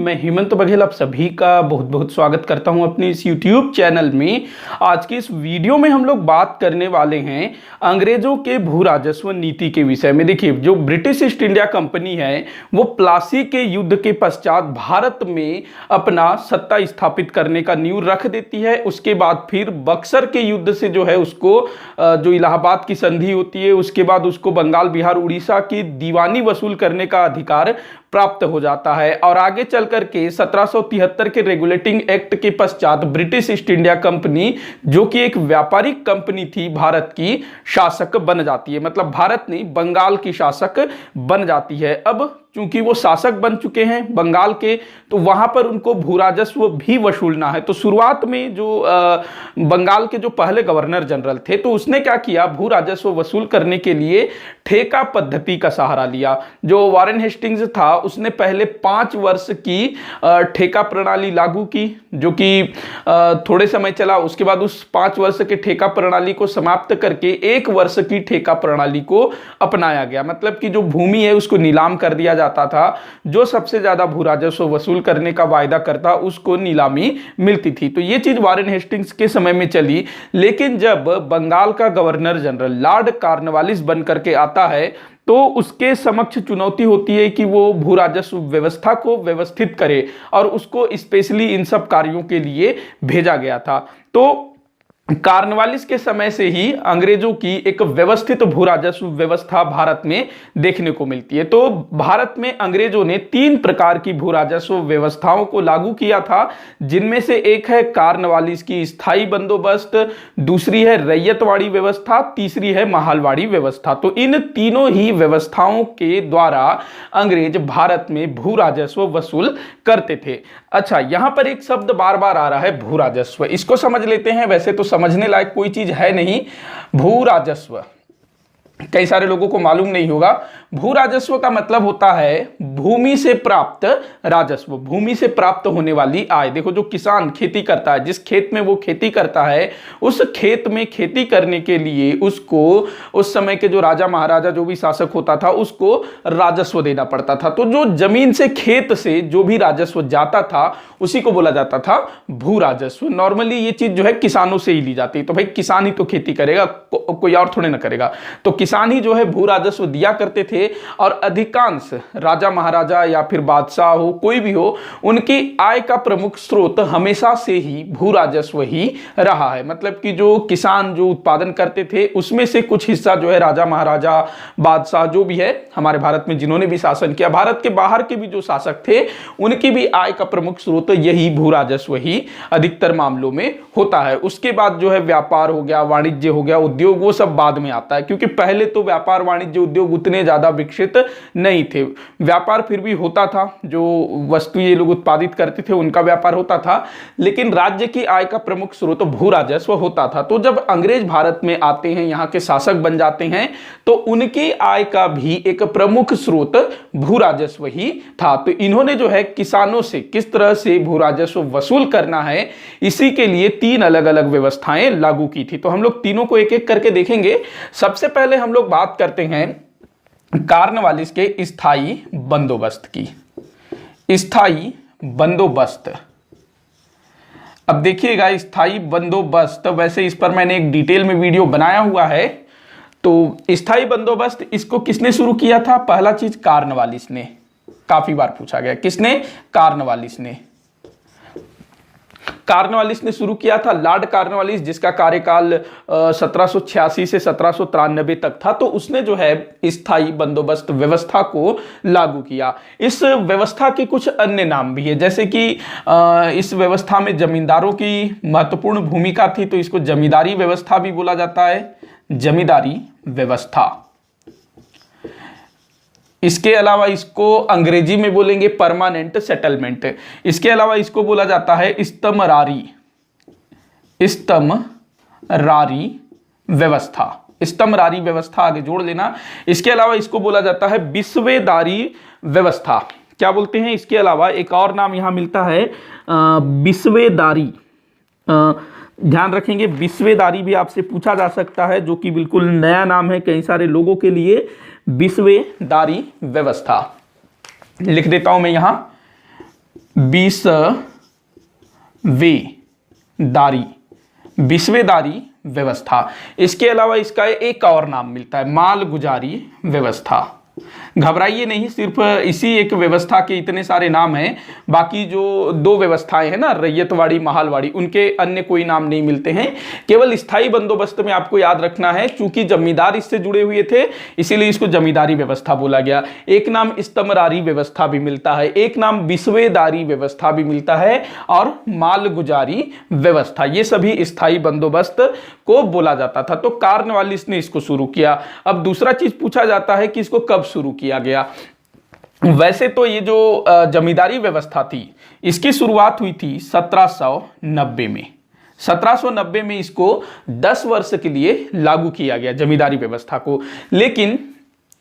मैं हेमंत बघेल आप सभी का बहुत बहुत स्वागत करता हूं अपने इस YouTube चैनल में। आज की इस वीडियो में हम लोग बात करने वाले हैं अंग्रेजों के भू राजस्व नीति के विषय में। देखिए, जो ब्रिटिश ईस्ट इंडिया कंपनी है वो प्लासी के युद्ध के पश्चात भारत में अपना सत्ता स्थापित करने का नींव रख देती है। उसके बाद फिर बक्सर के युद्ध से जो है उसको जो इलाहाबाद की संधि होती है उसके बाद उसको बंगाल, बिहार, उड़ीसा की दीवानी वसूल करने का अधिकार प्राप्त हो जाता है। और आगे चल करके 1773 के रेगुलेटिंग एक्ट के पश्चात ब्रिटिश ईस्ट इंडिया कंपनी, जो कि एक व्यापारिक कंपनी थी, भारत की शासक बन जाती है। मतलब भारत नहीं, बंगाल की शासक बन जाती है। अब चूंकि वो शासक बन चुके हैं बंगाल के, तो वहां पर उनको भू राजस्व भी वसूलना है। तो शुरुआत में जो बंगाल के जो पहले गवर्नर जनरल थे, तो उसने क्या किया, भू राजस्व वसूल करने के लिए ठेका पद्धति का सहारा लिया। जो वारेन हेस्टिंग्स था उसने पहले 5 वर्ष की ठेका प्रणाली लागू की, जो कि थोड़े समय चला। उसके बाद उस 5 वर्ष के ठेका प्रणाली को समाप्त करके 1 वर्ष की ठेका प्रणाली को अपनाया गया। मतलब कि जो भूमि है उसको नीलाम कर दिया जाता था। जो सबसे ज्यादा भू राजस्व वसूल करने का वायदा करता उसको नीलामी मिलती थी। तो ये चीज वारेन हेस्टिंग्स के समय में चली। लेकिन जब बंगाल का गवर्नर जनरल लॉर्ड कॉर्नवालिस बन करके आता है, तो उसके समक्ष चुनौती होती है कि वो भू राजस्व व्यवस्था को व्यवस्थित करे, और उसको स्पेशली इन सब कार्यों के लिए भेजा गया था। तो कॉर्नवालिस के समय से ही अंग्रेजों की एक व्यवस्थित भू राजस्व व्यवस्था भारत में देखने को मिलती है। तो भारत में अंग्रेजों ने 3 प्रकार की भू राजस्व व्यवस्थाओं को लागू किया था, जिनमें से एक है कॉर्नवालिस की स्थायी बंदोबस्त, दूसरी है रैयतवाड़ी व्यवस्था, तीसरी है महालवाड़ी व्यवस्था। तो इन तीनों ही व्यवस्थाओं के द्वारा अंग्रेज भारत में भू राजस्व वसूल करते थे। अच्छा, यहां पर एक शब्द बार बार आ रहा है, भू राजस्व। इसको समझ लेते हैं। वैसे तो समझने लायक कोई चीज है नहीं। भू राजस्व कई सारे लोगों को मालूम नहीं होगा। भू राजस्व का मतलब होता है भूमि से प्राप्त राजस्व, भूमि से प्राप्त होने वाली आय। देखो, जो किसान खेती करता है, जिस खेत में वो खेती करता है, उस खेत में खेती करने के लिए उसको उस समय के जो राजा महाराजा, जो भी शासक होता था, उसको राजस्व देना पड़ता था। तो जो जमीन से, खेत से जो भी राजस्व जाता था उसी को बोला जाता था भू राजस्व। नॉर्मली ये चीज जो है किसानों से ही ली जाती है। तो भाई किसान ही तो खेती करेगा, कोई और थोड़े ना करेगा। तो किसान ही जो है भू राजस्व दिया करते थे। और अधिकांश राजा महाराजा या फिर बादशाह हो, कोई भी हो, उनकी आय का प्रमुख स्रोत हमेशा से ही भू राजस्व ही रहा है। मतलब कि जो किसान जो उत्पादन करते थे उसमें से कुछ हिस्सा जो है राजा महाराजा, बादशाह, जो भी है हमारे भारत में जिन्होंने भी शासन किया, भारत के बाहर के भी जो शासक थे, उनकी भी आय का प्रमुख स्रोत यही भू राजस्व ही अधिकतर मामलों में होता है। उसके बाद जो है व्यापार हो गया, वाणिज्य हो गया, उद्योग, वो सब बाद में आता है। क्योंकि पहले तो व्यापार, वाणिज्य, उद्योग उतने ज्यादा विकसित नहीं थे। व्यापार फिर भी होता था, जो वस्तु ये लोग उत्पादित करते थे उनका व्यापार होता था, लेकिन राज्य की आय का प्रमुख स्रोत भू राजस्व होता था। तो जब अंग्रेज भारत में आते हैं, यहाँ के शासक बन जाते हैं, तो उनकी आय का भी एक प्रमुख स्रोत भू राजस्व ही था। तो इन्होंने जो है किसानों से किस तरह से भू राजस्व वसूल करना है, इसी के लिए 3 अलग अलग व्यवस्थाएं लागू की थी। तो हम लोग तीनों को एक एक करके देखेंगे। सबसे पहले हम लोग बात करते हैं कॉर्नवालिस के स्थायी बंदोबस्त की। स्थायी बंदोबस्त, अब देखिएगा, स्थायी बंदोबस्त, वैसे इस पर मैंने एक डिटेल में वीडियो बनाया हुआ है। तो स्थायी बंदोबस्त, इसको किसने शुरू किया था? पहला चीज कॉर्नवालिस ने। काफी बार पूछा गया, किसने? कॉर्नवालिस ने। कॉर्नवालिस ने शुरू किया था। लॉर्ड कॉर्नवालिस, जिसका कार्यकाल 1786 से 1793 तक था, तो उसने जो है स्थायी बंदोबस्त व्यवस्था को लागू किया। इस व्यवस्था के कुछ अन्य नाम भी है, जैसे कि इस व्यवस्था में जमींदारों की महत्वपूर्ण भूमिका थी, तो इसको जमींदारी व्यवस्था भी बोला जाता है, जमींदारी व्यवस्था। इसके अलावा इसको अंग्रेजी में बोलेंगे परमानेंट सेटलमेंट। इसके अलावा इसको बोला जाता है इस्तमरारी व्यवस्था। इस्तमरारी व्यवस्था आगे जोड़ लेना। इसके अलावा इसको बोला जाता है बिस्वेदारी व्यवस्था। क्या बोलते हैं? इसके अलावा एक और नाम यहां मिलता है बिस्वेदारी। ध्यान रखेंगे, बिस्वेदारी भी आपसे पूछा जा सकता है, जो कि बिल्कुल नया नाम है कई सारे लोगों के लिए। बिस्वेदारी व्यवस्था लिख देता हूं मैं यहां। बिस्वेदारी व्यवस्था। इसके अलावा इसका एक और नाम मिलता है, मालगुजारी व्यवस्था। घबराइए नहीं, सिर्फ इसी एक व्यवस्था के इतने सारे नाम हैं, बाकी जो दो व्यवस्थाएं हैं ना, रैयतवाड़ी महालवाड़ी, उनके अन्य कोई नाम नहीं मिलते हैं। केवल स्थायी बंदोबस्त में आपको याद रखना है, चूंकि जमींदार इससे जुड़े हुए थे इसीलिए इसको जमींदारी व्यवस्था बोला गया। एक नाम इस्तमरारी व्यवस्था भी मिलता है, एक नाम बिस्वेदारी व्यवस्था भी मिलता है, और मालगुजारी व्यवस्था, ये सभी स्थायी बंदोबस्त को बोला जाता था। तो कॉर्नवालिस ने इसको शुरू किया। अब दूसरा चीज पूछा जाता है कि इसको कब शुरू किया गया। वैसे तो ये जो जमींदारी व्यवस्था थी इसकी शुरुआत हुई थी 1790 में। 1790 में इसको 10 वर्ष के लिए लागू किया गया जमींदारी व्यवस्था को, लेकिन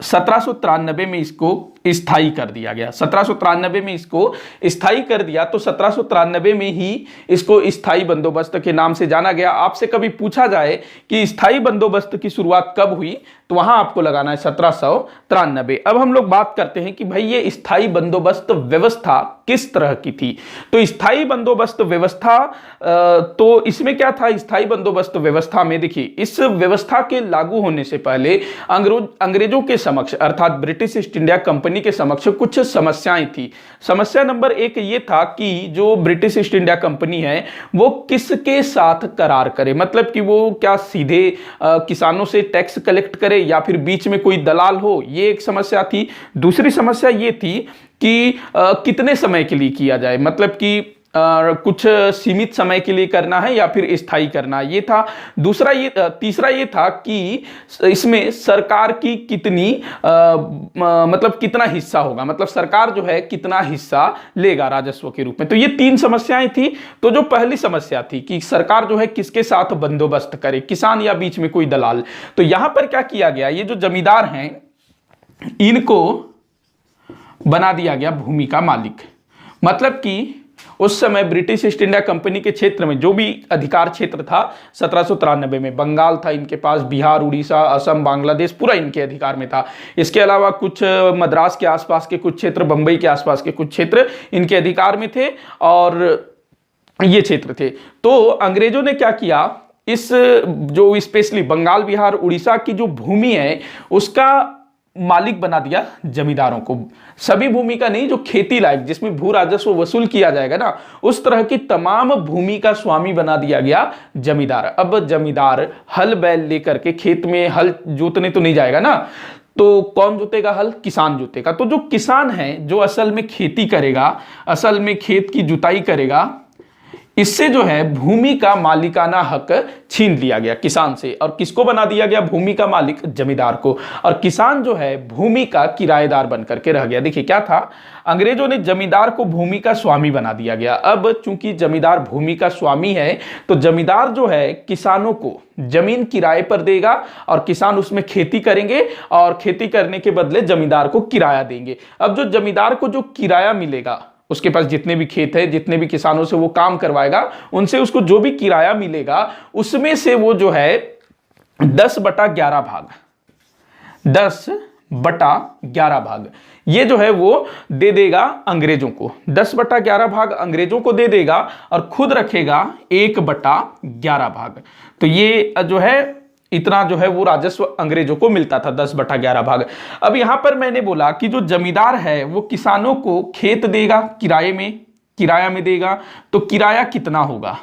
1793 में इसको स्थायी कर दिया गया। 1793 में इसको स्थायी कर दिया, तो 1793 में ही इसको स्थायी बंदोबस्त के नाम से जाना गया। आपसे कभी पूछा जाए कि स्थायी बंदोबस्त की शुरुआत कब हुई, तो वहां आपको लगाना है 1793। अब हम लोग बात करते हैं कि भाई ये स्थायी बंदोबस्त व्यवस्था किस तरह की थी। तो स्थायी बंदोबस्त व्यवस्था, तो इसमें क्या था, स्थायी बंदोबस्त व्यवस्था में देखिए, इस व्यवस्था के लागू होने से पहले अंग्रेजों के समक्ष अर्थात ब्रिटिश ईस्ट इंडिया कंपनी के समक्ष कुछ समस्याएं थी। समस्या नंबर 1 ये था कि जो ब्रिटिश ईस्ट इंडिया कंपनी है वो किसके साथ करार करे, मतलब कि वो क्या सीधे किसानों से टैक्स कलेक्ट करे या फिर बीच में कोई दलाल हो, ये एक समस्या थी। दूसरी समस्या ये थी कि कितने समय के लिए किया जाए, मतलब कि कुछ सीमित समय के लिए करना है या फिर स्थायी करना, ये था। तीसरा ये था कि इसमें सरकार की कितनी मतलब कितना हिस्सा होगा, मतलब सरकार जो है कितना हिस्सा लेगा राजस्व के रूप में। तो ये 3 समस्याएं थी। तो जो पहली समस्या थी कि सरकार जो है किसके साथ बंदोबस्त करे, किसान या बीच में कोई दलाल, तो यहां पर क्या किया गया, ये जो जमींदार हैं इनको बना दिया गया भूमि का मालिक। मतलब कि उस समय ब्रिटिश ईस्ट इंडिया कंपनी के क्षेत्र में जो भी अधिकार क्षेत्र था 1793 में, बंगाल था इनके पास, बिहार, उड़ीसा, असम, बांग्लादेश पूरा इनके अधिकार में था। इसके अलावा कुछ मद्रास के आसपास के कुछ क्षेत्र, बंबई के आसपास के कुछ क्षेत्र इनके अधिकार में थे, और ये क्षेत्र थे। तो अंग्रेजों ने क्या किया, इस जो स्पेशली बंगाल, बिहार, उड़ीसा की जो भूमि है उसका मालिक बना दिया जमींदारों को। सभी भूमि का नहीं, जो खेती लायक जिसमें भू राजस्व वसूल किया जाएगा ना, उस तरह की तमाम भूमि का स्वामी बना दिया गया जमींदार। अब जमींदार हल बैल लेकर के खेत में हल जोतने तो नहीं जाएगा ना, तो कौन जोतेगा हल, किसान जोतेगा। तो जो किसान है जो असल में खेती करेगा, असल में खेत की जुताई करेगा, इससे जो है भूमि का मालिकाना हक छीन लिया गया किसान से, और किसको बना दिया गया भूमि का मालिक, जमींदार को। और किसान जो है भूमि का किराएदार बन करके रह गया। देखिए क्या था, अंग्रेजों ने जमींदार को भूमि का स्वामी बना दिया गया। अब चूंकि जमींदार भूमि का स्वामी है, तो जमींदार जो है किसानों को जमीन किराए पर देगा और किसान उसमें खेती करेंगे, और खेती करने के बदले जमींदार को किराया देंगे। अब जो जमींदार को जो किराया मिलेगा, उसके पास जितने भी खेत है, जितने भी किसानों से वो काम करवाएगा, उनसे उसको जो भी किराया मिलेगा उसमें से वो जो है 10/11 भाग, 10/11 भाग ये जो है वो दे देगा अंग्रेजों को। 10/11 भाग अंग्रेजों को दे देगा और खुद रखेगा 1/11 भाग। तो ये जो है इतना जो है वो राजस्व अंग्रेजों को मिलता था, 10/11 भाग। अब यहां पर मैंने बोला कि जो जमींदार है वो किसानों को खेत देगा किराया में देगा, तो किराया कितना होगा,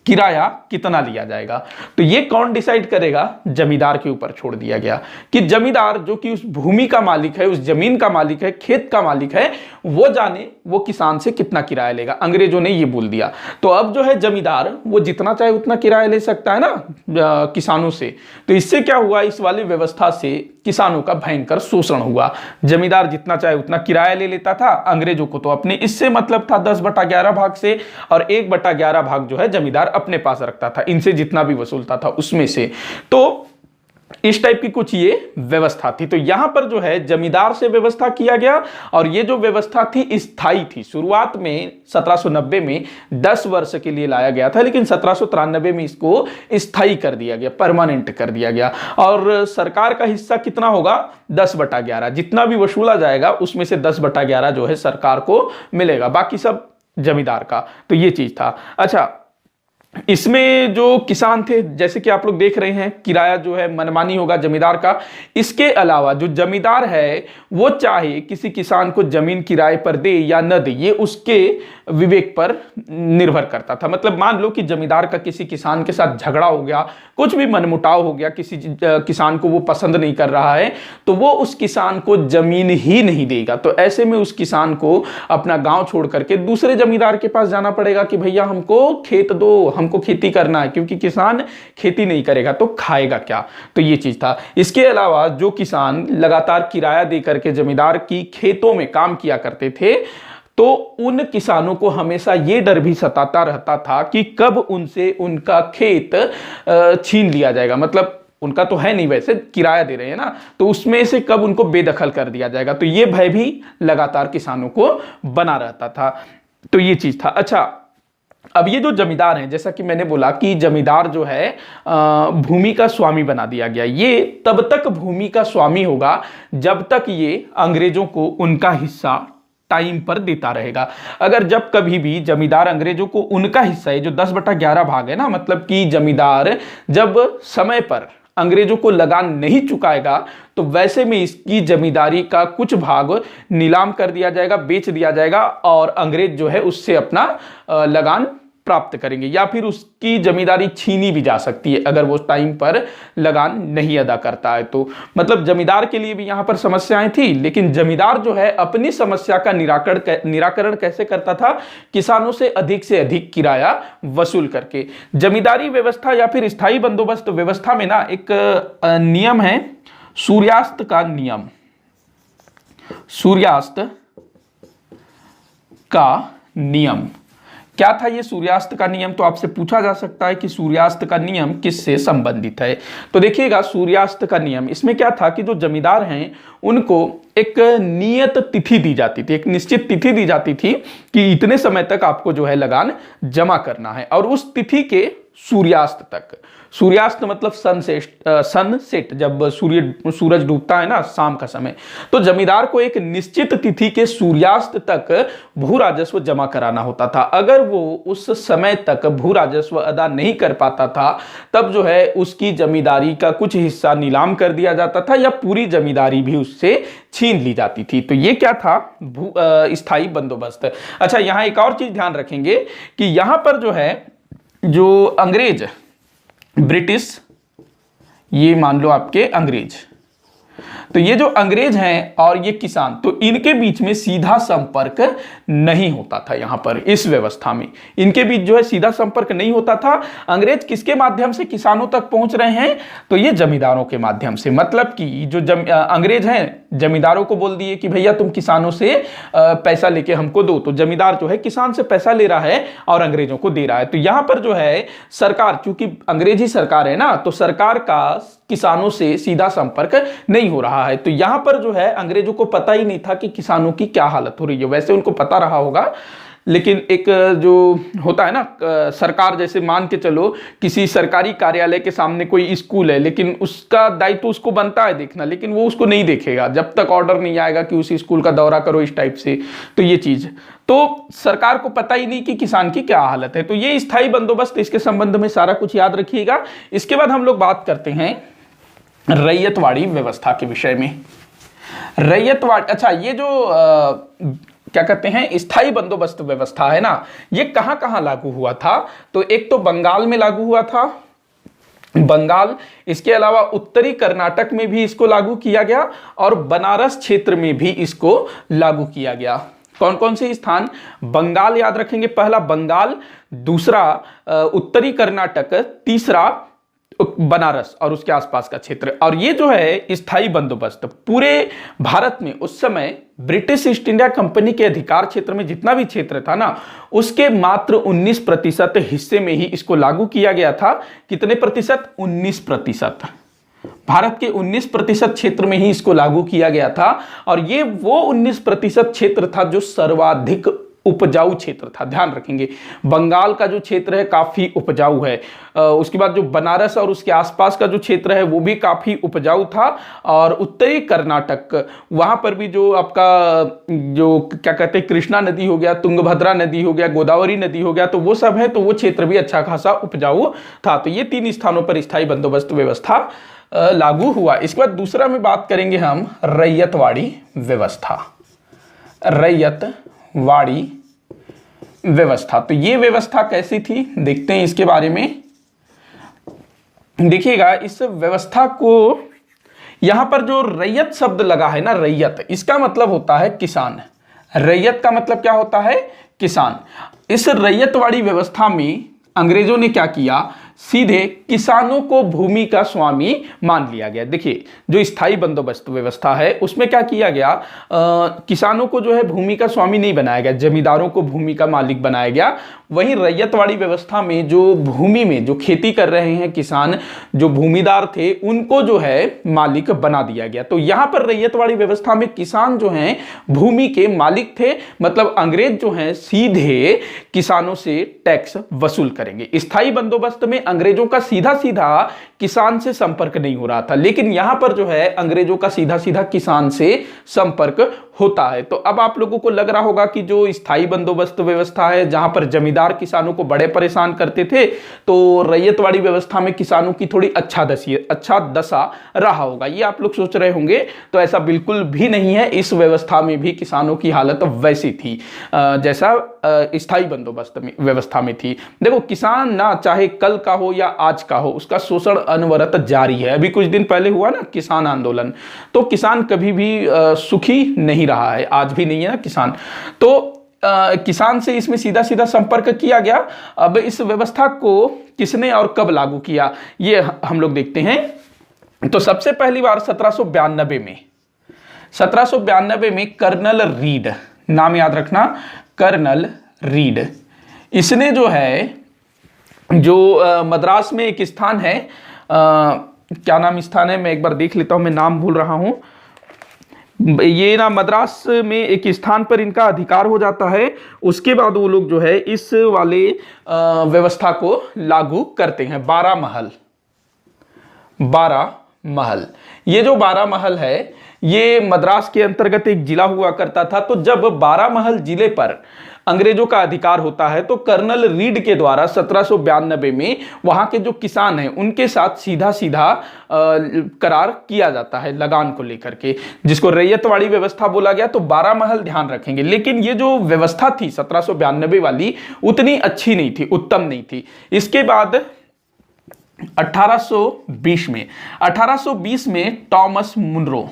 किराया कितना लिया जाएगा, तो ये कौन डिसाइड करेगा, जमींदार के ऊपर छोड़ दिया गया कि जमींदार जो कि उस भूमि का मालिक है, उस जमीन का मालिक है, खेत का मालिक है, वो जाने वो किसान से कितना किराया लेगा। अंग्रेजों ने ये बोल दिया। तो अब जो है जमींदार वो जितना चाहे उतना किराया ले सकता है ना किसानों से। तो इससे क्या हुआ, इस वाली व्यवस्था से किसानों का भयंकर शोषण हुआ। जमींदार जितना चाहे उतना किराया ले लेता था, अंग्रेजों को तो अपने इससे मतलब था 10/11 भाग से, और 1/11 भाग जो है जमींदार अपने पास रखता था, इनसे जितना भी वसूलता था उसमें से। तो इस टाइप की कुछ ये व्यवस्था थी। तो यहां पर जो है जमींदार से व्यवस्था किया गया और ये जो व्यवस्था थी स्थायी थी। शुरुआत में 1790 में 10 वर्ष के लिए लाया गया था, लेकिन 1793 में इसको स्थायी कर दिया गया, परमानेंट कर दिया गया। और सरकार का हिस्सा कितना होगा? 10/11। जितना भी वसूला जाएगा उसमें से 10/11 जो है सरकार को मिलेगा, बाकी सब जमींदार का। तो ये चीज था। अच्छा, इसमें जो किसान थे, जैसे कि आप लोग देख रहे हैं, किराया जो है मनमानी होगा जमींदार का। इसके अलावा जो जमींदार है वो चाहे किसी किसान को जमीन किराए पर दे या न दे, ये उसके विवेक पर निर्भर करता था। मतलब मान लो कि जमींदार का किसी किसान के साथ झगड़ा हो गया, कुछ भी मनमुटाव हो गया, किसी किसान को वो पसंद नहीं कर रहा है, तो वो उस किसान को जमीन ही नहीं देगा। तो ऐसे में उस किसान को अपना गांव छोड़ करके दूसरे जमींदार के पास जाना पड़ेगा कि भैया हमको खेत दो, हमको खेती करना है, क्योंकि किसान खेती नहीं करेगा तो खाएगा क्या। तो ये चीज था। इसके अलावा जो किसान लगातार किराया दे करके जमींदार की खेतों में काम किया करते थे, तो उन किसानों को हमेशा यह डर भी सताता रहता था कि कब उनसे उनका खेत छीन लिया जाएगा। मतलब उनका तो है नहीं, वैसे किराया दे रहे हैं ना, तो उसमें से कब उनको बेदखल कर दिया जाएगा। तो यह भय भी लगातार किसानों को बना रहता था। तो ये चीज था। अच्छा, अब ये जो जमींदार हैं, जैसा कि मैंने बोला कि जमींदार जो है भूमि का स्वामी बना दिया गया। ये तब तक भूमि का स्वामी होगा जब तक ये अंग्रेजों को उनका हिस्सा टाइम पर देता रहेगा। अगर जब कभी भी जमींदार अंग्रेजों को उनका हिस्सा है, जो 10/11 भाग है ना, मतलब कि जमींदार जब समय पर अंग्रेजों को लगान नहीं चुकाएगा, तो वैसे में इसकी जमींदारी का कुछ भाग नीलाम कर दिया जाएगा, बेच दिया जाएगा, और अंग्रेज जो है उससे अपना लगान प्राप्त करेंगे, या फिर उसकी जमींदारी छीनी भी जा सकती है अगर वो टाइम पर लगान नहीं अदा करता है। तो मतलब जमींदार के लिए भी यहां पर समस्याएं थी, लेकिन जमींदार जो है अपनी समस्या का निराकरण कैसे करता था? किसानों से अधिक किराया वसूल करके। जमींदारी व्यवस्था या फिर स्थायी बंदोबस्त व्यवस्था में ना एक नियम है, सूर्यास्त का नियम। सूर्यास्त का नियम क्या था? ये सूर्यास्त का नियम। तो आपसे पूछा जा सकता है कि सूर्यास्त का नियम किससे संबंधित है? तो देखिएगा, सूर्यास्त का नियम, इसमें क्या था कि जो जमींदार हैं उनको एक नियत तिथि दी जाती थी, एक निश्चित तिथि दी जाती थी कि इतने समय तक आपको जो है लगान जमा करना है, और उस तिथि के सूर्यास्त तक। सूर्यास्त मतलब सनसेट, जब सूरज डूबता है ना शाम का समय, तो जमींदार को एक निश्चित तिथि के सूर्यास्त तक भू राजस्व जमा कराना होता था। अगर वो उस समय तक भू राजस्व अदा नहीं कर पाता था, तब जो है उसकी जमींदारी का कुछ हिस्सा नीलाम कर दिया जाता था, या पूरी जमींदारी भी उससे छीन ली जाती थी। तो ये क्या था? स्थायी बंदोबस्त। अच्छा, यहां एक और चीज ध्यान रखेंगे कि यहां पर जो है, जो अंग्रेज, ब्रिटिश, ये मान लो आपके अंग्रेज, तो ये जो अंग्रेज हैं और ये किसान, तो इनके बीच में सीधा संपर्क नहीं होता था। यहां पर इस व्यवस्था में इनके बीच जो है सीधा संपर्क नहीं होता था। अंग्रेज किसके माध्यम से किसानों तक पहुंच रहे हैं? तो ये जमींदारों के माध्यम से। मतलब कि जो अंग्रेज हैं जमींदारों को बोल दिए कि भैया तुम किसानों से पैसा लेके हमको दो, तो जमींदार जो है किसान से पैसा ले रहा है और अंग्रेजों को दे रहा है। तो यहां पर जो है सरकार, चूंकि अंग्रेजी सरकार है ना, तो सरकार का किसानों से सीधा संपर्क नहीं हो रहा है। तो यहां पर जो है अंग्रेजों को पता ही नहीं था कि किसानों की क्या हालत हो रही है। वैसे उनको पता रहा होगा, लेकिन एक जो होता है ना, सरकार, जैसे मान के चलो किसी सरकारी कार्यालय के सामने कोई स्कूल है, लेकिन उसका दायित्व तो उसको बनता है देखना, लेकिन वो उसको नहीं देखेगा जब तक ऑर्डर नहीं आएगा कि उस स्कूल का दौरा करो, इस टाइप से। तो ये चीज, तो सरकार को पता ही नहीं कि किसान की क्या हालत है। तो ये स्थायी बंदोबस्त, इसके संबंध में सारा कुछ याद रखिएगा। इसके बाद हम लोग बात करते हैं रैयतवाड़ी व्यवस्था के विषय में। रैयतवाड़ी, अच्छा, ये जो क्या कहते हैं स्थायी बंदोबस्त व्यवस्था है ना, ये कहां कहां लागू हुआ था? तो एक तो बंगाल में लागू हुआ था, बंगाल, इसके अलावा उत्तरी कर्नाटक में भी इसको लागू किया गया, और बनारस क्षेत्र में भी इसको लागू किया गया। कौन कौन से स्थान? बंगाल याद रखेंगे, पहला बंगाल, दूसरा उत्तरी कर्नाटक, तीसरा बनारस और उसके आसपास का क्षेत्र। और ये जो है स्थायी बंदोबस्त पूरे भारत में उस समय ब्रिटिश ईस्ट इंडिया कंपनी के अधिकार क्षेत्र में जितना भी क्षेत्र था ना, उसके मात्र 19% हिस्से में ही इसको लागू किया गया था। कितने प्रतिशत? 19%। भारत के 19% क्षेत्र में ही इसको लागू किया गया था और ये वो 19% क्षेत्र था जो सर्वाधिक उपजाऊ क्षेत्र था। ध्यान रखेंगे, बंगाल का जो क्षेत्र है काफी उपजाऊ है, उसके बाद जो बनारस और उसके आसपास का जो क्षेत्र है वो भी काफी उपजाऊ था, और उत्तरी कर्नाटक वहां पर भी जो आपका जो क्या कहते हैं कृष्णा नदी हो गया, तुंगभद्रा नदी हो गया, गोदावरी नदी हो गया, तो वो सब है, तो वो क्षेत्र भी अच्छा खासा उपजाऊ था। तो ये 3 स्थानों पर स्थायी बंदोबस्त व्यवस्था लागू हुआ। इसके बाद दूसरा में बात करेंगे हम रैयतवाड़ी व्यवस्था। रैयतवाड़ी व्यवस्था, तो ये व्यवस्था कैसी थी देखते हैं इसके बारे में। देखिएगा, इस व्यवस्था को यहां पर जो रैयत शब्द लगा है ना, रैयत, इसका मतलब होता है किसान। रैयत का मतलब क्या होता है? किसान। इस रैयतवाड़ी व्यवस्था में अंग्रेजों ने क्या किया, सीधे किसानों को भूमि का स्वामी मान लिया गया। देखिए, जो स्थायी बंदोबस्त व्यवस्था है उसमें क्या किया गया, किसानों को जो है भूमि का स्वामी नहीं बनाया गया, जमींदारों को भूमि का मालिक बनाया गया। वहीं रैयतवाड़ी व्यवस्था में जो भूमि में जो खेती कर रहे हैं किसान, जो भूमिदार थे, उनको जो है मालिक बना दिया गया। तो यहां पर रैयतवाड़ी व्यवस्था में किसान जो हैं भूमि के मालिक थे, मतलब अंग्रेज जो हैं सीधे किसानों से टैक्स वसूल करेंगे। स्थायी बंदोबस्त में अंग्रेजों का सीधा सीधा किसान से संपर्क नहीं हो रहा था, लेकिन यहां पर जो है अंग्रेजों का सीधा सीधा किसान से संपर्क होता है। तो अब आप लोगों को लग रहा होगा कि जो स्थायी बंदोबस्त व्यवस्था है जहां पर जमींदार किसानों को बड़े परेशान करते थे, तो रैयतवाड़ी व्यवस्था में किसानों की थोड़ी अच्छा दशा रहा होगा, ये आप लोग सोच रहे होंगे। तो ऐसा बिल्कुल भी नहीं है, इस व्यवस्था में भी किसानों की हालत वैसी थी जैसा स्थायी बंदोबस्त में व्यवस्था में थी। देखो, किसान ना चाहे कल का हो या आज का हो, उसका शोषण अनवरत जारी है। अभी कुछ दिन पहले हुआ ना किसान आंदोलन, तो किसान कभी भी सुखी नहीं रहा है, आज भी नहीं है ना किसान। तो किसान से इसमें सीधा सीधा संपर्क किया गया। अब इस व्यवस्था को किसने और कब लागू किया, ये हम लोग देखते हैं। तो सबसे पहली बार 1792 में कर्नल रीड, नाम याद रखना, कर्नल रीड, इसने जो है जो मद्रास में एक स्थान है, क्या नाम स्थान है, मैं एक बार देख लेता हूं, मैं नाम भूल रहा हूं। ये ना मद्रास में एक स्थान पर इनका अधिकार हो जाता है। उसके बाद वो लोग जो है इस वाले व्यवस्था को लागू करते हैं। 12 महल, ये जो 12 महल है ये मद्रास के अंतर्गत एक जिला हुआ करता था। तो जब 12 महल जिले पर अंग्रेजों का अधिकार होता है तो कर्नल रीड के द्वारा 1792 में वहां के जो किसान हैं उनके साथ सीधा सीधा करार किया जाता है लगान को लेकर के, जिसको रैयतवाड़ी व्यवस्था बोला गया। तो 12 महल ध्यान रखेंगे, लेकिन ये जो व्यवस्था थी 1792 वाली उतनी अच्छी नहीं थी, उत्तम नहीं थी। इसके बाद 1820 में टॉमस मुनरो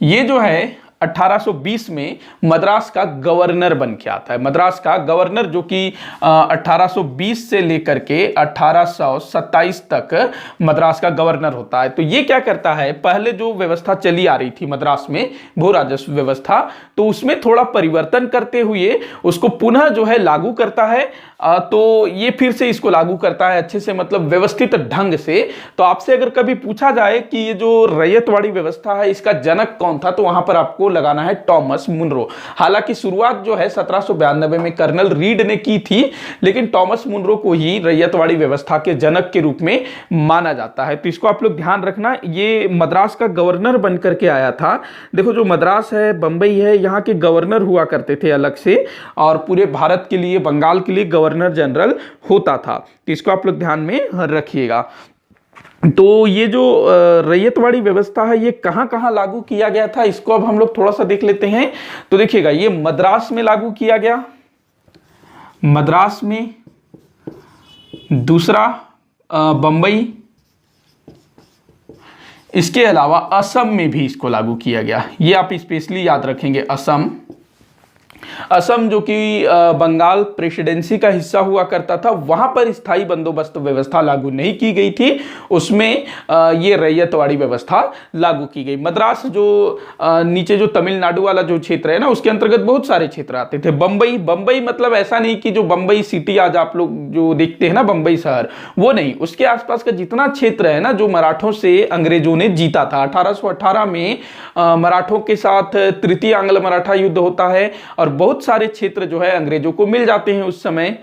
ये जो है 1820 में मद्रास का गवर्नर बन के आता है। मद्रास का गवर्नर जो कि 1820 से लेकर के 1827 तक मद्रास का गवर्नर होता है। तो ये क्या करता है, पहले जो व्यवस्था चली आ रही थी मद्रास में भू राजस्व व्यवस्था, तो उसमें थोड़ा परिवर्तन करते हुए उसको पुनः जो है लागू करता है। तो ये फिर से इसको लागू करता है अच्छे से, मतलब व्यवस्थित ढंग से। तो आपसे अगर कभी पूछा जाए कि ये जो रैयतवाड़ी व्यवस्था है इसका जनक कौन था, तो वहां पर आपको लगाना है टॉमस मुनरो। हालांकि शुरुआत जो है 1792 में कर्नल रीड ने की थी, लेकिन टॉमस मुनरो को ही रैयतवाड़ी व्यवस्था के जनक के रूप में माना जाता है। तो इसको आप लोग ध्यान रखना, ये मद्रास का गवर्नर बन करके आया था। देखो, जो मद्रास है, बंबई है, यहाँ के गवर्नर हुआ करते थे अलग से, और पूरे भारत के लिए, बंगाल के लिए गवर्नर जनरल होता था। तो इसको आप लोग ध्यान में रखिएगा। तो ये जो रैयतवाड़ी व्यवस्था है ये कहां कहां लागू किया गया था, इसको अब हम लोग थोड़ा सा देख लेते हैं। तो देखिएगा, ये मद्रास में लागू किया गया, मद्रास में, दूसरा बंबई, इसके अलावा असम में भी इसको लागू किया गया। ये आप स्पेशली याद रखेंगे, असम, असम जो कि बंगाल प्रेसिडेंसी का हिस्सा हुआ करता था, वहां पर स्थायी बंदोबस्त व्यवस्था लागू नहीं की गई थी, उसमें ये रैयतवाड़ी व्यवस्था लागू की गई। मद्रास जो नीचे जो तमिलनाडु वाला जो क्षेत्र है ना, उसके अंतर्गत बहुत सारे क्षेत्र आते थे। बंबई, बंबई मतलब ऐसा नहीं कि जो बंबई सिटी आज आप लोग जो देखते हैं ना बंबई शहर, वो नहीं, उसके आसपास का जितना क्षेत्र है ना जो मराठों से अंग्रेजों ने जीता था। 1818 में मराठों के साथ तृतीय आंग्ल मराठा युद्ध होता है और बहुत सारे क्षेत्र जो है अंग्रेजों को मिल जाते हैं उस समय।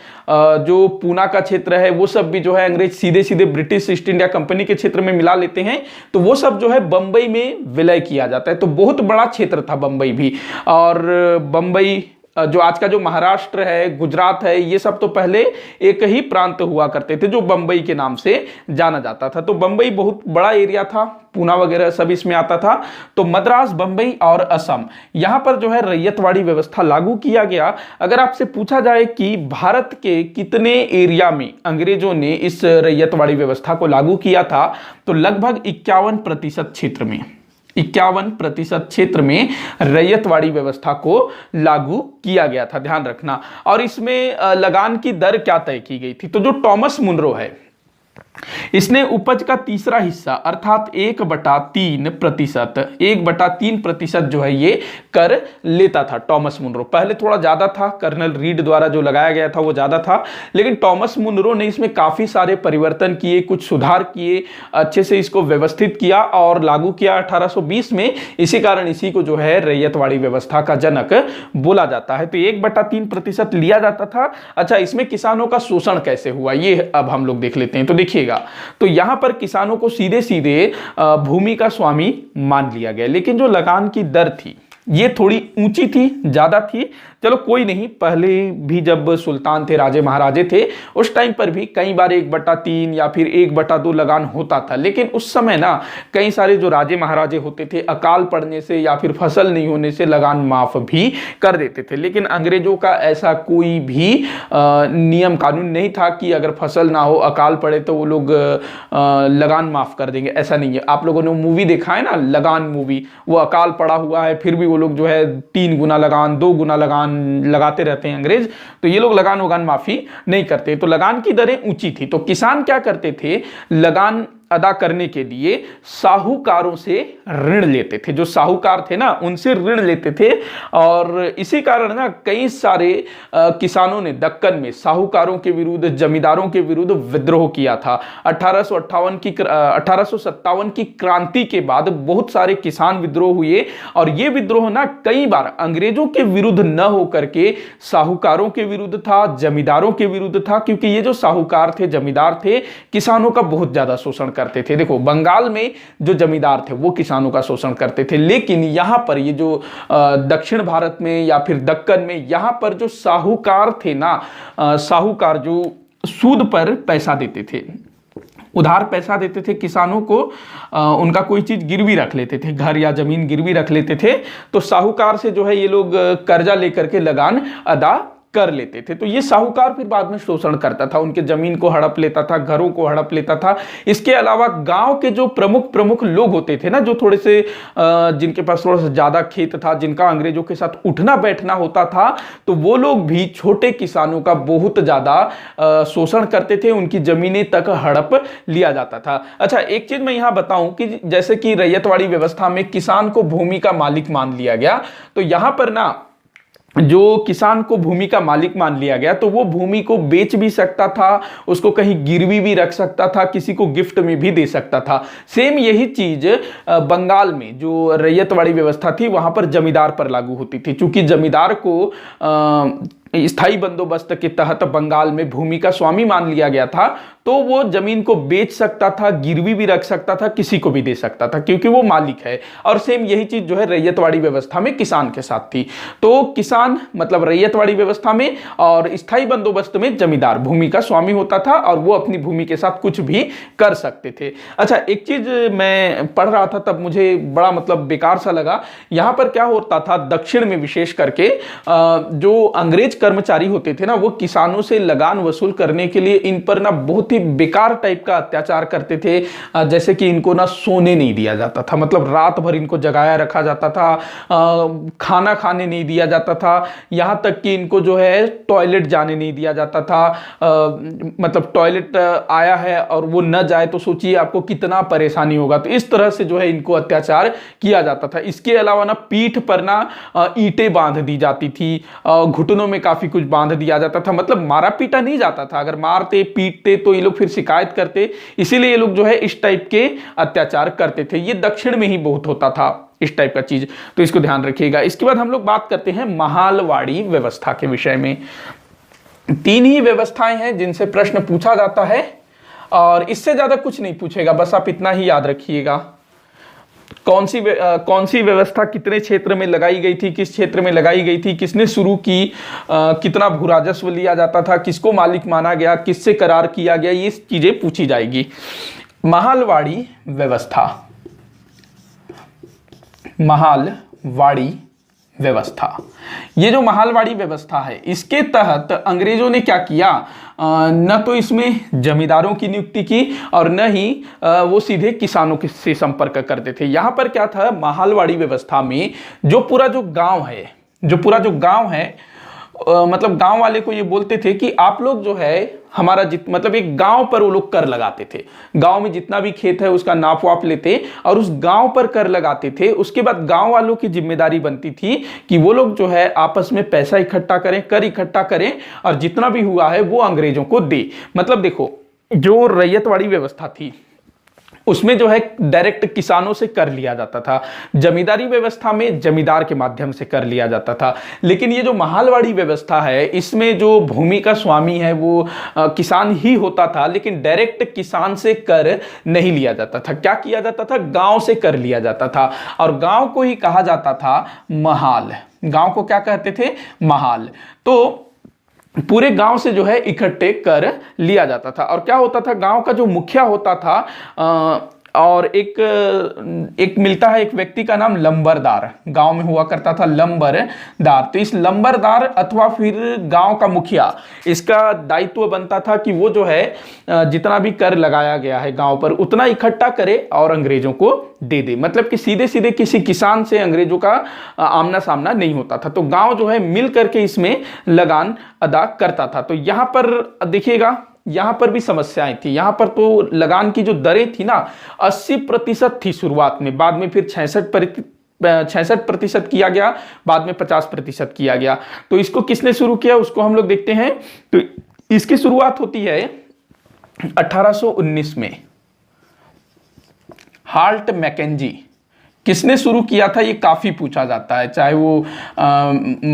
जो पूना का क्षेत्र है वो सब भी जो है अंग्रेज सीधे सीधे ब्रिटिश ईस्ट इंडिया कंपनी के क्षेत्र में मिला लेते हैं, तो वो सब जो है बंबई में विलय किया जाता है। तो बहुत बड़ा क्षेत्र था बंबई भी। और बंबई जो आज का जो महाराष्ट्र है, गुजरात है, ये सब तो पहले एक ही प्रांत हुआ करते थे जो बंबई के नाम से जाना जाता था। तो बंबई बहुत बड़ा एरिया था, पूना वगैरह सब इसमें आता था। तो मद्रास, बंबई और असम, यहां पर जो है रैयतवाड़ी व्यवस्था लागू किया गया। अगर आपसे पूछा जाए कि भारत के कितने एरिया में अंग्रेजों ने इस रैयतवाड़ी व्यवस्था को लागू किया था, तो लगभग 51% क्षेत्र में, 51% क्षेत्र में रैयतवाड़ी व्यवस्था को लागू किया गया था, ध्यान रखना। और इसमें लगान की दर क्या तय की गई थी, तो जो टॉमस मुनरो है, इसने उपज का तीसरा हिस्सा अर्थात 1/3%, 1/3% जो है ये कर लेता था टॉमस मुनरो। पहले थोड़ा ज्यादा था, कर्नल रीड द्वारा जो लगाया गया था वो ज्यादा था, लेकिन टॉमस मुनरो ने इसमें काफी सारे परिवर्तन किए, कुछ सुधार किए, अच्छे से इसको व्यवस्थित किया और लागू किया 1820 में। इसी कारण इसी को जो है रैयतवाड़ी व्यवस्था का जनक बोला जाता है। तो 1/3% लिया जाता था। अच्छा, इसमें किसानों का शोषण कैसे हुआ ये अब हम लोग देख लेते हैं। तो देखिएगा, तो यहां पर किसानों को सीधे सीधे भूमि का स्वामी मान लिया गया, लेकिन जो लगान की दर थी ये थोड़ी ऊंची थी, ज्यादा थी। चलो कोई नहीं, पहले भी जब सुल्तान थे, राजे महाराजे थे, उस टाइम पर भी कई बार 1/3 या फिर 1/2 लगान होता था। लेकिन उस समय ना कई सारे जो राजे महाराजे होते थे, अकाल पड़ने से या फिर फसल नहीं होने से लगान माफ भी कर देते थे। लेकिन अंग्रेजों का ऐसा कोई भी नियम कानून नहीं था कि अगर फसल ना हो, अकाल पड़े तो वो लोग लगान माफ कर देंगे, ऐसा नहीं है। आप लोगों ने मूवी देखा है ना, लगान मूवी, वो अकाल पड़ा हुआ है फिर भी वो लोग जो है 3 गुना लगान, 2 गुना लगान लगाते रहते हैं अंग्रेज। तो ये लोग लगान वगान माफी नहीं करते। तो लगान की दरें ऊंची थी। तो किसान क्या करते थे, लगान अदा करने के लिए साहूकारों से ऋण लेते थे। जो साहूकार थे ना, उनसे ऋण लेते थे। और इसी कारण ना कई सारे किसानों ने दक्कन में साहूकारों के विरुद्ध, जमींदारों के विरुद्ध विद्रोह किया था। 1857 की क्रांति के बाद बहुत सारे किसान विद्रोह हुए और ये विद्रोह ना कई बार अंग्रेजों के विरुद्ध न होकर के साहूकारों के विरुद्ध था, जमींदारों के विरुद्ध था। क्योंकि ये जो साहूकार थे, जमींदार थे, किसानों का बहुत ज्यादा शोषण करते थे। देखो, बंगाल में जो जमींदार थे वो किसानों का शोषण करते थे, लेकिन यहां पर ये जो दक्षिण भारत में या फिर दक्कन में, यहां पर जो साहूकार थे ना, साहूकार जो सूद पर पैसा देते थे, उधार पैसा देते थे किसानों को, उनका कोई चीज गिरवी रख लेते थे, घर या जमीन गिरवी रख लेते थे, तो साहूकार से जो है ये लोग कर्जा लेकर के लगान अदा कर लेते थे। तो ये साहूकार फिर बाद में शोषण करता था, उनके जमीन को हड़प लेता था, घरों को हड़प लेता था। इसके अलावा गांव के जो प्रमुख लोग होते थे ना, जो थोड़े से जिनके पास थोड़ा सा ज्यादा खेत था, जिनका अंग्रेजों के साथ उठना बैठना होता था, तो वो लोग भी छोटे किसानों का बहुत ज्यादा शोषण करते थे, उनकी जमीनें तक हड़प लिया जाता था। अच्छा, एक चीज मैं यहां बताऊं कि जैसे कि रैयतवाड़ी व्यवस्था में किसान को भूमि का मालिक मान लिया गया, तो यहां पर ना जो किसान को भूमि का मालिक मान लिया गया, तो वो भूमि को बेच भी सकता था, उसको कहीं गिरवी भी रख सकता था, किसी को गिफ्ट में भी दे सकता था। सेम यही चीज बंगाल में जो रैयतवाड़ी व्यवस्था थी वहां पर जमींदार पर लागू होती थी। क्योंकि जमींदार को स्थायी बंदोबस्त के तहत बंगाल में भूमि का स्वामी मान लिया गया था, तो वो जमीन को बेच सकता था, गिरवी भी रख सकता था, किसी को भी दे सकता था, क्योंकि वो मालिक है। और सेम यही चीज जो है रैयतवाड़ी व्यवस्था में किसान के साथ थी। तो किसान मतलब रैयतवाड़ी व्यवस्था में और स्थायी बंदोबस्त में जमींदार भूमि का स्वामी होता था और वो अपनी भूमि के साथ कुछ भी कर सकते थे। अच्छा, एक चीज मैं पढ़ रहा था तब मुझे बड़ा मतलब बेकार सा लगा। यहां पर क्या होता था, दक्षिण में विशेष करके जो अंग्रेज कर्मचारी होते थे ना, वो किसानों से लगान वसूल करने के लिए इन पर ना बहुत बहुत ही बेकार टाइप का अत्याचार करते थे। जैसे कि इनको ना सोने नहीं दिया जाता था, मतलब रात भर इनको जगाया रखा जाता था, खाना खाने नहीं दिया जाता था, यहाँ तक कि इनको जो है टॉयलेट जाने नहीं दिया जाता था। मतलब टॉयलेट आया है और वो न जाए तो सोचिए आपको कितना परेशानी होगा। तो इस तरह से जो है इनको अत्याचार किया जाता था। इसके अलावा ना पीठ पर ना ईंटें बांध दी जाती थी, घुटनों में काफी कुछ बांध दिया जाता था, मतलब मारा पीटा नहीं जाता था। अगर मारते पीटते तो ये लोग फिर शिकायत करते, इसीलिए ये लोग जो है इस टाइप के अत्याचार करते थे। ये दक्षिण में ही बहुत होता था इस टाइप का चीज, तो इसको ध्यान रखिएगा। इसके बाद हम लोग बात करते हैं महालवाड़ी व्यवस्था के विषय में। 3 ही व्यवस्थाएं हैं जिनसे प्रश्न पूछा जाता है और इससे ज्यादा कुछ नहीं पूछेगा, बस आप इतना ही याद रखिएगा। कौन सी व्यवस्था कितने क्षेत्र में लगाई गई थी, किस क्षेत्र में लगाई गई थी, किसने शुरू की, कितना भू राजस्व लिया जाता था, किसको मालिक माना गया, किससे करार किया गया, ये चीजें पूछी जाएगी। महालवाड़ी व्यवस्था, महालवाड़ी व्यवस्था, ये जो महालवाड़ी व्यवस्था है इसके तहत अंग्रेजों ने क्या किया, न तो इसमें जमींदारों की नियुक्ति की और न ही वो सीधे किसानों से संपर्क करते थे। यहां पर क्या था, महालवाड़ी व्यवस्था में जो पूरा जो गांव है मतलब गांव वाले को ये बोलते थे कि आप लोग जो है हमारा मतलब एक गांव पर वो लोग कर लगाते थे। गांव में जितना भी खेत है उसका नाप वाप लेते और उस गांव पर कर लगाते थे। उसके बाद गांव वालों की जिम्मेदारी बनती थी कि वो लोग जो है आपस में पैसा इकट्ठा करें, कर इकट्ठा करें और जितना भी हुआ है वो अंग्रेजों को दे। मतलब देखो, जो रैयतवाड़ी व्यवस्था थी उसमें जो है डायरेक्ट किसानों से कर लिया जाता था, जमींदारी व्यवस्था में जमींदार के माध्यम से कर लिया जाता था। लेकिन ये जो महालवाड़ी व्यवस्था है इसमें जो भूमि का स्वामी है वो किसान ही होता था, लेकिन डायरेक्ट किसान से कर नहीं लिया जाता था। क्या किया जाता था, गांव से कर लिया जाता था और गांव को ही कहा जाता था महाल। गांव को क्या कहते थे, महाल। तो पूरे गांव से जो है इकट्ठे कर लिया जाता था। और क्या होता था, गांव का जो मुखिया होता था और एक मिलता है एक व्यक्ति का नाम लंबरदार, गांव में हुआ करता था लंबरदार। तो इस लंबरदार अथवा फिर गांव का मुखिया, इसका दायित्व बनता था कि वो जो है जितना भी कर लगाया गया है गांव पर उतना इकट्ठा करे और अंग्रेजों को दे दे। मतलब कि सीधे सीधे किसी किसान से अंग्रेजों का आमना सामना नहीं होता था। तो गांव जो है मिल करके इसमें लगान अदा करता था। तो यहां पर देखिएगा, यहां पर भी समस्याएं थी। यहां पर तो लगान की जो दरें थी ना 80% थी शुरुआत में, बाद में फिर 66% किया गया, बाद में 50% किया गया। तो इसको किसने शुरू किया उसको हम लोग देखते हैं। तो इसकी शुरुआत होती है 1819 में। हाल्ट मैकेंजी किसने शुरू किया था, ये काफी पूछा जाता है, चाहे वो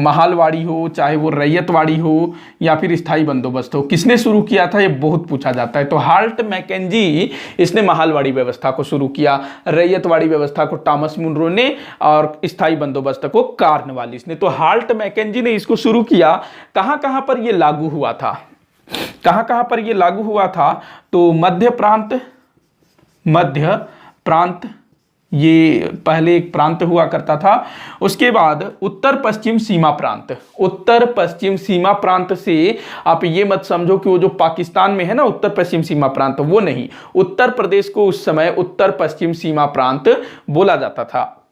महालवाड़ी हो, चाहे वो रैयतवाड़ी हो या फिर स्थायी बंदोबस्त हो, किसने शुरू किया था ये बहुत पूछा जाता है। तो हाल्ट मैकेंजी इसने महालवाड़ी व्यवस्था को शुरू किया, रैयतवाड़ी व्यवस्था को टॉमस मुनरो ने और स्थायी बंदोबस्त को कॉर्नवालिस ने। तो हाल्ट मैकेंजी ने इसको शुरू किया। कहां कहां पर ये लागू हुआ था, कहां कहां पर ये लागू हुआ था, तो मध्य प्रांत ये पहले एक प्रांत हुआ करता था। उसके बाद उत्तर पश्चिम सीमा प्रांत, उत्तर पश्चिम सीमा प्रांत से आप ये मत समझो कि वो जो पाकिस्तान में है ना उत्तर पश्चिम सीमा प्रांत, वो नहीं। उत्तर प्रदेश को उस समय उत्तर पश्चिम सीमा प्रांत बोला जाता था।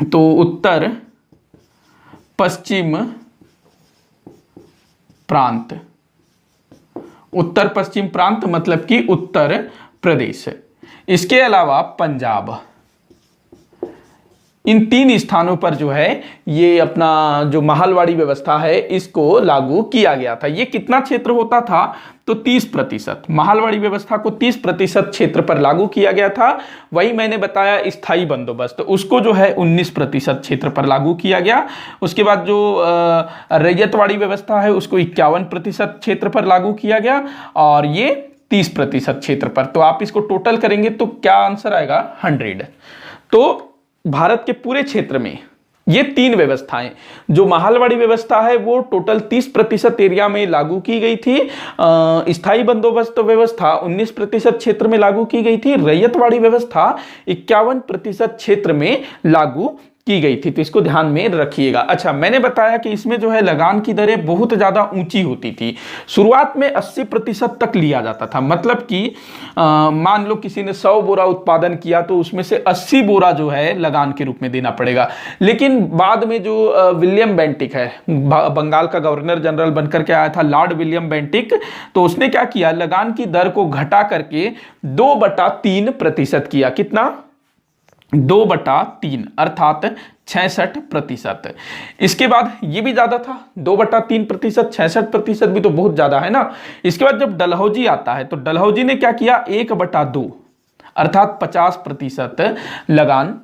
तो उत्तर पश्चिम प्रांत, उत्तर पश्चिम प्रांत मतलब कि उत्तर प्रदेश। इसके अलावा पंजाब, इन 3 स्थानों पर जो है ये अपना जो महालवाड़ी व्यवस्था है इसको लागू किया गया था। ये कितना क्षेत्र होता था, तो 30%। महालवाड़ी व्यवस्था को 30% क्षेत्र पर लागू किया गया था। वही मैंने बताया स्थायी बंदोबस्त, उसको जो है 19% क्षेत्र पर लागू किया गया। उसके बाद जो रैयतवाड़ी व्यवस्था है उसको 51% क्षेत्र पर लागू किया गया और ये 30% क्षेत्र पर। तो आप इसको टोटल करेंगे तो क्या आंसर आएगा, 100। तो भारत के पूरे क्षेत्र में ये 3 व्यवस्थाएं, जो महालवाड़ी व्यवस्था है वो टोटल 30% एरिया में लागू की गई थी, स्थायी बंदोबस्त व्यवस्था 19% क्षेत्र में लागू की गई थी, रैयतवाड़ी व्यवस्था 51% क्षेत्र में लागू की गई थी, तो इसको ध्यान में रखिएगा। अच्छा, मैंने बताया कि इसमें जो है लगान की दरें बहुत ज़्यादा ऊंची होती थी। शुरुआत में 80% तक लिया जाता था, मतलब कि मान लो किसी ने 100 बोरा उत्पादन किया तो उसमें से 80 बोरा जो है लगान के रूप में देना पड़ेगा। लेकिन बाद में जो विलियम बेंटिक है, बंगाल का गवर्नर जनरल बनकर के आया था लॉर्ड विलियम बेंटिक, तो उसने क्या किया, लगान की दर को घटा करके 2/3% किया। कितना? 2/3, अर्थात 66%। इसके बाद ये भी ज्यादा था, 2/3%, 66% भी तो बहुत ज्यादा है ना। इसके बाद जब डलहौजी आता है तो डलहौजी ने क्या किया, 1/2, अर्थात 50% लगान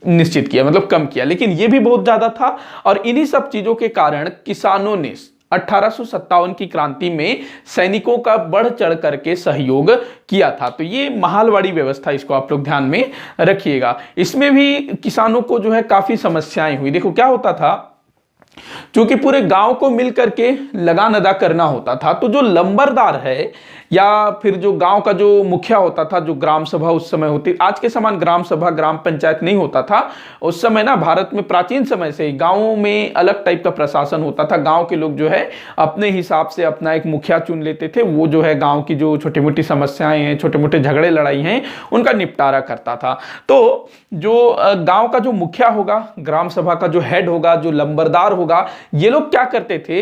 निश्चित किया, मतलब कम किया। लेकिन ये भी बहुत ज्यादा था, और इन्हीं सब चीजों के कारण किसानों ने 1857 की क्रांति में सैनिकों का बढ़ चढ़ करके सहयोग किया था। तो ये महालवाड़ी व्यवस्था, इसको आप लोग ध्यान में रखिएगा। इसमें भी किसानों को जो है काफी समस्याएं हुई। देखो क्या होता था, क्योंकि पूरे गांव को मिलकर के लगान अदा करना होता था, तो जो लंबरदार है या फिर जो गांव का जो मुखिया होता था, जो ग्राम सभा उस समय होती, आज के समान ग्राम सभा ग्राम पंचायत नहीं होता था उस समय ना। भारत में प्राचीन समय से ही गांवों में अलग टाइप का प्रशासन होता था। गांव के लोग जो है अपने हिसाब से अपना एक मुखिया चुन लेते थे, वो जो है गांव की जो छोटी मोटी समस्याएं हैं, छोटे मोटे झगड़े लड़ाई हैं, उनका निपटारा करता था। तो जो गांव का जो मुखिया होगा, ग्राम सभा का जो हेड होगा, जो लंबरदार होगा, ये लोग क्या करते थे,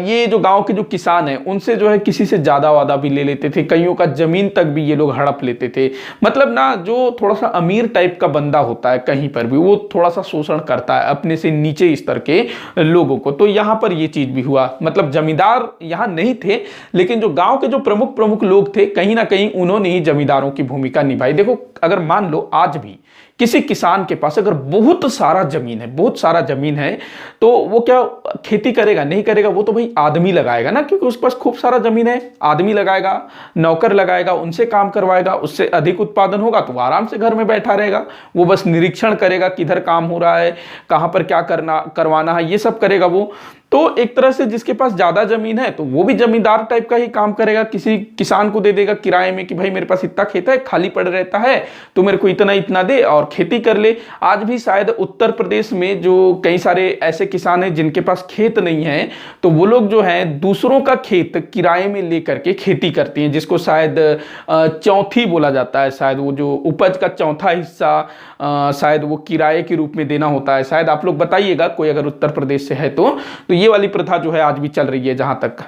ये जो गांव के जो किसान हैं उनसे जो है किसी से ज्यादा वादा भी ले लेते थे। कईयों का जमीन तक भी ये लोग हड़प लेते थे। मतलब ना, जो थोड़ा सा अमीर टाइप का बंदा होता है कहीं पर भी, वो थोड़ा सा शोषण करता है अपने से नीचे स्तर के लोगों को। तो यहां पर ये चीज भी हुआ। मतलब जमींदार यहां नहीं थे, लेकिन जो गांव के जो प्रमुख प्रमुख लोग थे, कहीं ना कहीं उन्होंने ही जमींदारों की भूमिका निभाई। देखो, अगर मान लो आज भी किसी किसान के पास अगर बहुत सारा जमीन है, बहुत सारा जमीन है, तो वो क्या खेती करेगा? नहीं करेगा। वो तो भाई आदमी लगाएगा ना, क्योंकि उसके पास खूब सारा जमीन है। आदमी लगाएगा, नौकर लगाएगा, उनसे काम करवाएगा, उससे अधिक उत्पादन होगा तो वो आराम से घर में बैठा रहेगा। वो बस निरीक्षण करेगा, किधर काम हो रहा है, कहां पर क्या करवाना है, ये सब करेगा वो। तो एक तरह से जिसके पास ज्यादा जमीन है तो वो भी जमींदार टाइप का ही काम करेगा। किसी किसान को दे देगा किराए में कि भाई मेरे पास इतना खेत है, खाली पड़ रहता है, तो मेरे को इतना इतना दे और खेती कर ले। आज भी शायद उत्तर प्रदेश में जो कई सारे ऐसे किसान हैं जिनके पास खेत नहीं है, तो वो लोग जो है दूसरों का खेत किराए में लेकर के खेती करते हैं, जिसको शायद चौथी बोला जाता है। शायद वो जो उपज का चौथा हिस्सा शायद वो किराए के रूप में देना होता है। शायद आप लोग बताइएगा कोई अगर उत्तर प्रदेश से है तो ये वाली प्रथा जो है आज भी चल रही है जहां तक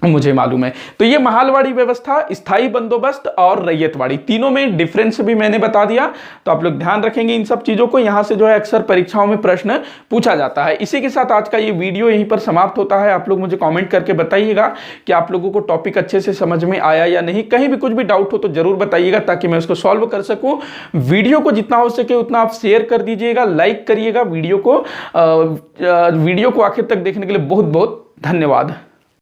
मुझे मालूम है। तो ये महालवाड़ी व्यवस्था, स्थायी बंदोबस्त और रैयतवाड़ी, तीनों में डिफरेंस भी मैंने बता दिया। तो आप लोग ध्यान रखेंगे इन सब चीजों को। यहां से जो है अक्सर परीक्षाओं में प्रश्न पूछा जाता है। इसी के साथ आज का ये वीडियो यहीं पर समाप्त होता है। आप लोग मुझे कमेंट करके बताइएगा कि आप लोगों को टॉपिक अच्छे से समझ में आया या नहीं। कहीं भी कुछ भी डाउट हो तो जरूर बताइएगा, ताकि मैं उसको सॉल्व कर सकूं। वीडियो को जितना हो सके उतना आप शेयर कर दीजिएगा, लाइक करिएगा वीडियो को। वीडियो को आखिर तक देखने के लिए बहुत बहुत धन्यवाद।